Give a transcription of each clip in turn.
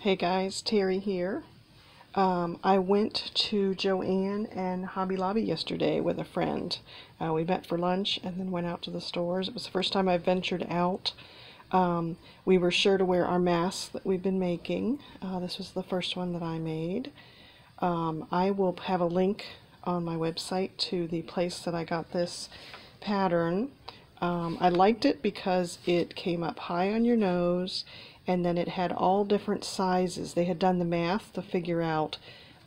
Hey guys, Terry here. I went to Joann and Hobby Lobby yesterday with a friend. We met for lunch and then went out to the stores. It was the first time I ventured out. We were sure to wear our masks that we've been making. This was the first one that I made. I will have a link on my website to the place that I got this pattern. I liked it because it came up high on your nose, and then it had all different sizes. They had done the math to figure out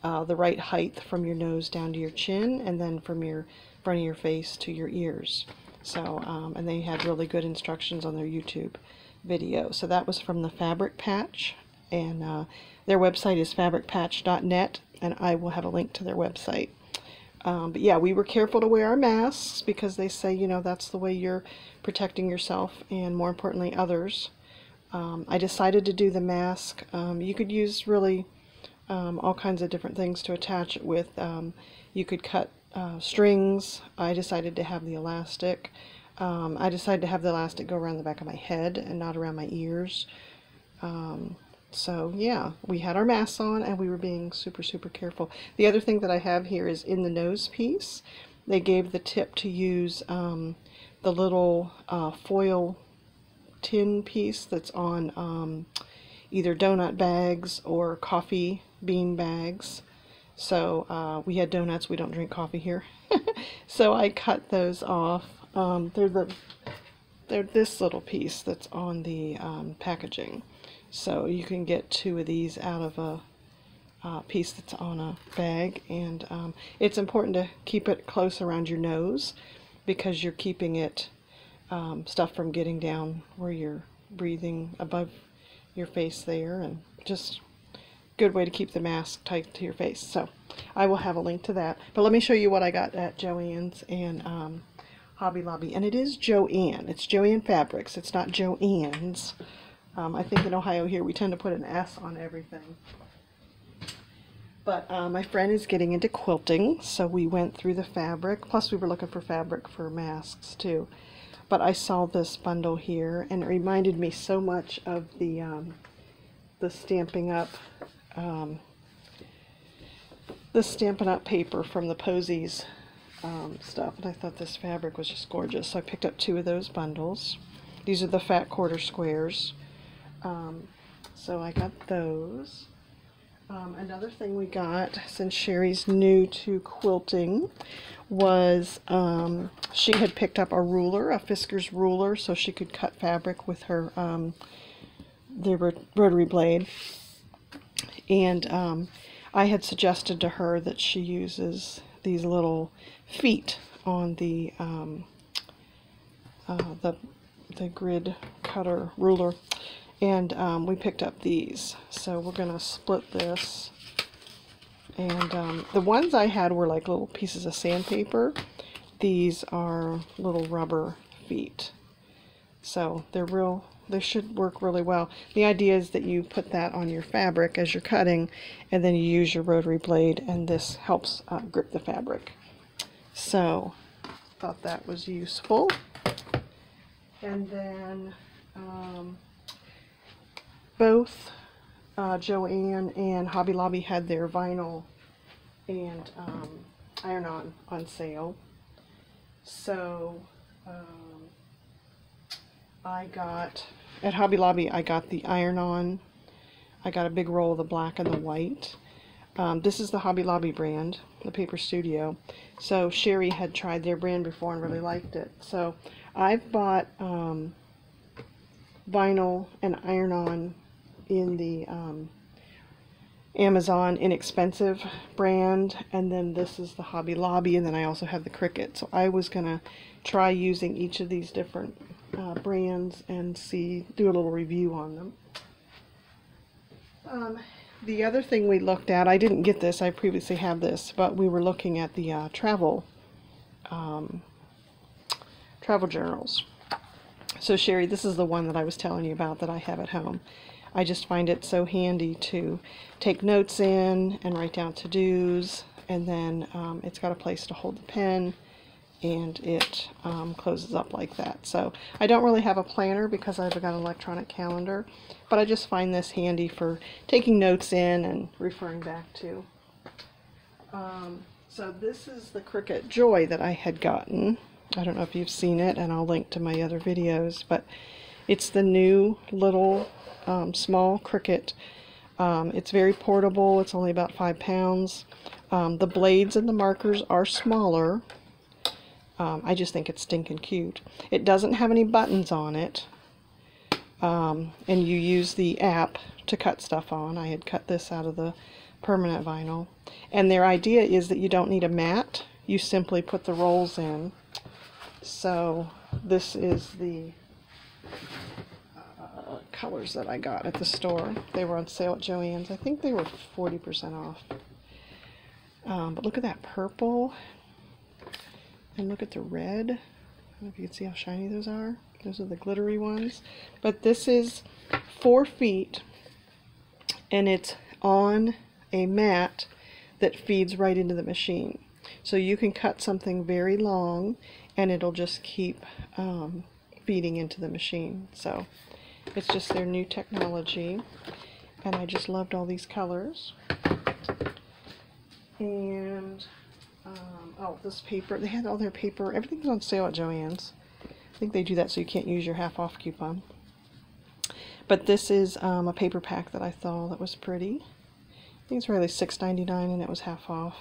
the right height from your nose down to your chin, and then from your front of your face to your ears. So, and they had really good instructions on their YouTube video. So that was from the Fabric Patch, and their website is fabricpatch.net, and I will have a link to their website. But yeah, we were careful to wear our masks because they say, you know, that's the way you're protecting yourself and, more importantly, others. I decided to do the mask. You could use really all kinds of different things to attach it with. You could cut strings. I decided to have the elastic. I decided to have the elastic go around the back of my head and not around my ears. So yeah, we had our masks on and we were being super careful. The other thing that I have here is in the nose piece, they gave the tip to use the little foil tin piece that's on either donut bags or coffee bean bags. So we had donuts, we don't drink coffee here. So I cut those off. They're this little piece that's on the packaging. So you can get two of these out of a piece that's on a bag, and it's important to keep it close around your nose because you're keeping it stuff from getting down where you're breathing above your face there, and just good way to keep the mask tight to your face. So I will have a link to that, but let me show you what I got at Joann's and Hobby Lobby. And it is Joann. It's Joann Fabrics. It's not Joann's. I think in Ohio here we tend to put an S on everything. But my friend is getting into quilting, so we went through the fabric. Plus we were looking for fabric for masks too. But I saw this bundle here, and it reminded me so much of the Stampin' Up! The Stampin' Up! Paper from the Posies stuff. And I thought this fabric was just gorgeous, so I picked up two of those bundles. These are the fat quarter squares. So I got those. Another thing we got, since Sherry's new to quilting, was she had picked up a ruler, a Fiskars Ruler, so she could cut fabric with her the rotary blade. And I had suggested to her that she uses these little feet on the grid cutter ruler. And we picked up these, so we're going to split this. And the ones I had were like little pieces of sandpaper. These are little rubber feet. So they should work really well. The idea is that you put that on your fabric as you're cutting, and then you use your rotary blade, and this helps grip the fabric. So thought that was useful. And then both Joann and Hobby Lobby had their vinyl and iron-on sale. So I got, at Hobby Lobby, I got the iron-on. I got a big roll of the black and the white. This is the Hobby Lobby brand, the Paper Studio. So Sherry had tried their brand before and really liked it. So I've bought vinyl and iron-on in the Amazon Inexpensive brand, and then this is the Hobby Lobby, and then I also have the Cricut. So I was gonna try using each of these different brands and do a little review on them. The other thing we looked at, I didn't get this, I previously have this, but we were looking at the travel journals. So Sherry, this is the one that I was telling you about that I have at home. I just find it so handy to take notes in and write down to-dos, and then it's got a place to hold the pen, and it closes up like that. So I don't really have a planner because I've got an electronic calendar, but I just find this handy for taking notes in and referring back to. So this is the Cricut Joy that I had gotten. I don't know if you've seen it, and I'll link to my other videos, but it's the new little small Cricut. It's very portable. It's only about 5 pounds. The blades and the markers are smaller. I just think it's stinking cute. It doesn't have any buttons on it, and you use the app to cut stuff on. I had cut this out of the permanent vinyl, and their idea is that you don't need a mat. You simply put the rolls in. So this is the colors that I got at the store. They were on sale at Joann's. I think they were 40% off. But look at that purple, and look at the red. I don't know if you can see how shiny those are. Those are the glittery ones. But this is 4 feet, and it's on a mat that feeds right into the machine. So you can cut something very long, and it'll just keep feeding into the machine. So it's just their new technology, and I just loved all these colors. And oh, this paper, they had all their paper, everything was on sale at Joann's. I think they do that so you can't use your half-off coupon. But this is a paper pack that I thought that was pretty. I think it's really $6.99, and it was half off.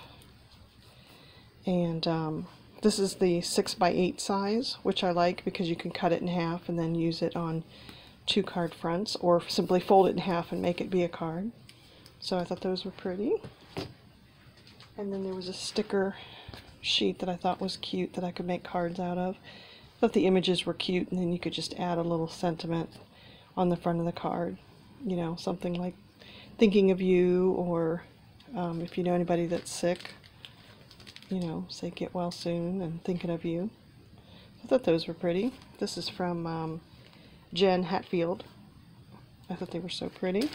And this is the 6x8 size, which I like because you can cut it in half and then use it on 2 card fronts, or simply fold it in half and make it be a card. So I thought those were pretty. And then there was a sticker sheet that I thought was cute that I could make cards out of. I thought the images were cute, and then you could just add a little sentiment on the front of the card. You know, something like thinking of you, or if you know anybody that's sick, you know, say get well soon and thinking of you. I thought those were pretty. This is from Jen Hatfield. I thought they were so pretty.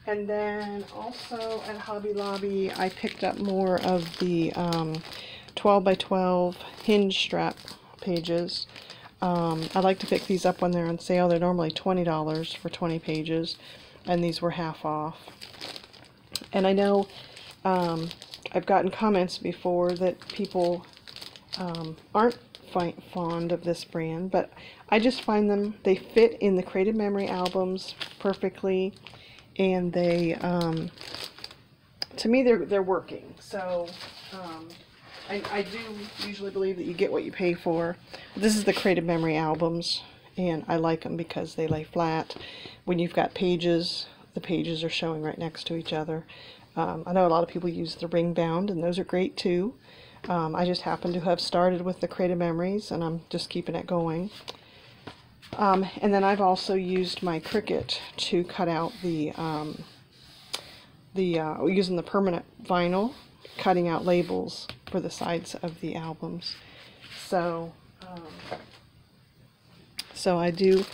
And then also at Hobby Lobby, I picked up more of the 12x12 hinge strap pages. I like to pick these up when they're on sale. They're normally $20 for 20 pages, and these were half off. And I know I've gotten comments before that people aren't fond of this brand, but I just find them, they fit in the Creative Memory albums perfectly, and they, to me, they're working. So I do usually believe that you get what you pay for. This is the Creative Memory albums, and I like them because they lay flat. When you've got pages, the pages are showing right next to each other. I know a lot of people use the ring bound, and those are great too. I just happen to have started with the Creative Memories, and I'm just keeping it going. And then I've also used my Cricut to cut out using the permanent vinyl, cutting out labels for the sides of the albums. So I do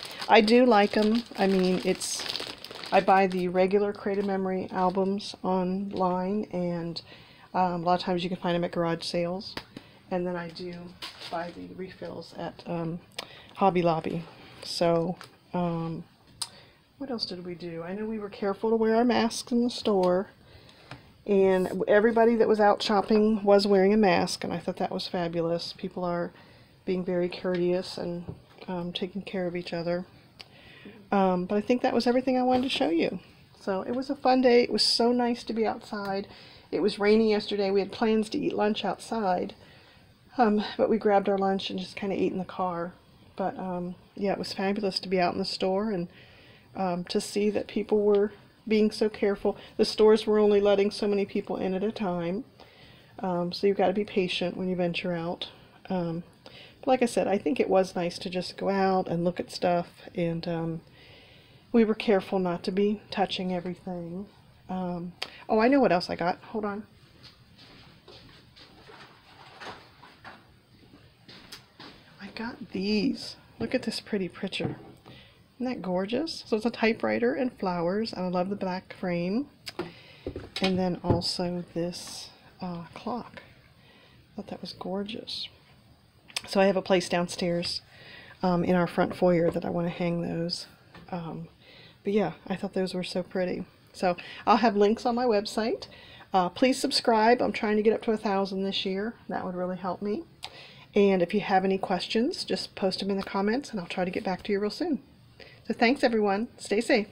like them. I mean, I buy the regular Creative Memory albums online, and a lot of times you can find them at garage sales. And then I do buy the refills at Hobby Lobby. So, what else did we do? I know we were careful to wear our masks in the store, and everybody that was out shopping was wearing a mask, and I thought that was fabulous. People are being very courteous and taking care of each other. But I think that was everything I wanted to show you. So it was a fun day. It was so nice to be outside. It was rainy yesterday. We had plans to eat lunch outside, but we grabbed our lunch and just kind of ate in the car. But yeah, it was fabulous to be out in the store, and to see that people were being so careful. The stores were only letting so many people in at a time, so you've got to be patient when you venture out. But like I said, I think it was nice to just go out and look at stuff, and we were careful not to be touching everything. Oh, I know what else I got. Hold on. I got these. Look at this pretty picture. Isn't that gorgeous? So it's a typewriter and flowers, and I love the black frame. And then also this clock. I thought that was gorgeous. So I have a place downstairs in our front foyer that I want to hang those. But yeah, I thought those were so pretty. So I'll have links on my website. Please subscribe. I'm trying to get up to 1,000 this year. That would really help me. And if you have any questions, just post them in the comments and I'll try to get back to you real soon. So thanks everyone. Stay safe.